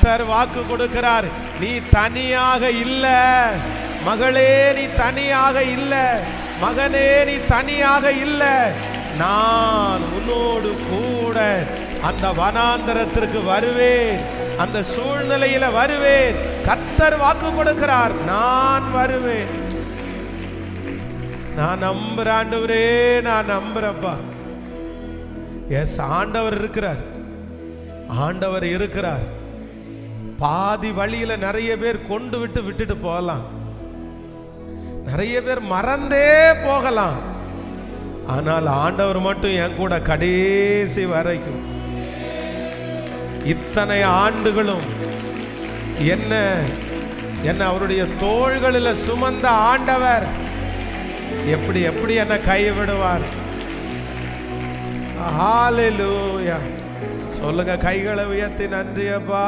கர்த்தர் வாக்கு கொடுக்கிறார், நீ தனியாக இல்ல மகளே, நீ தனியாக இல்ல மகனே, நீ தனியாக இல்ல. நான் உன்னோடு கூட அந்த வனாந்தரத்திற்கு வருவேன், அந்த சூழ்நிலையில வருவேன். கர்த்தர் வாக்கு கொடுக்கிறார், நான் வருவேன். நான் நம்புறேன் ஆண்டவரே, நான் நம்புறேன்ப்பா. எஸ், ஆண்டவர் இருக்கிறார், ஆண்டவர் இருக்கிறார். பாதி வழியில நிறைய பேர் கொண்டு விட்டுட்டு போகலாம், நிறைய பேர் மறந்தே போகலாம். ஆனால் ஆண்டவர் மட்டும் என் கூட கடைசி வரைக்கும், இத்தனை ஆண்டுகளும் என்ன அவருடைய தோள்களில் சுமந்த ஆண்டவர் எப்படி என்ன கைவிடுவார்? ஹல்லேலூயா. சொல்லுங்க, கைகளை உயர்த்தி நன்றி அப்பா.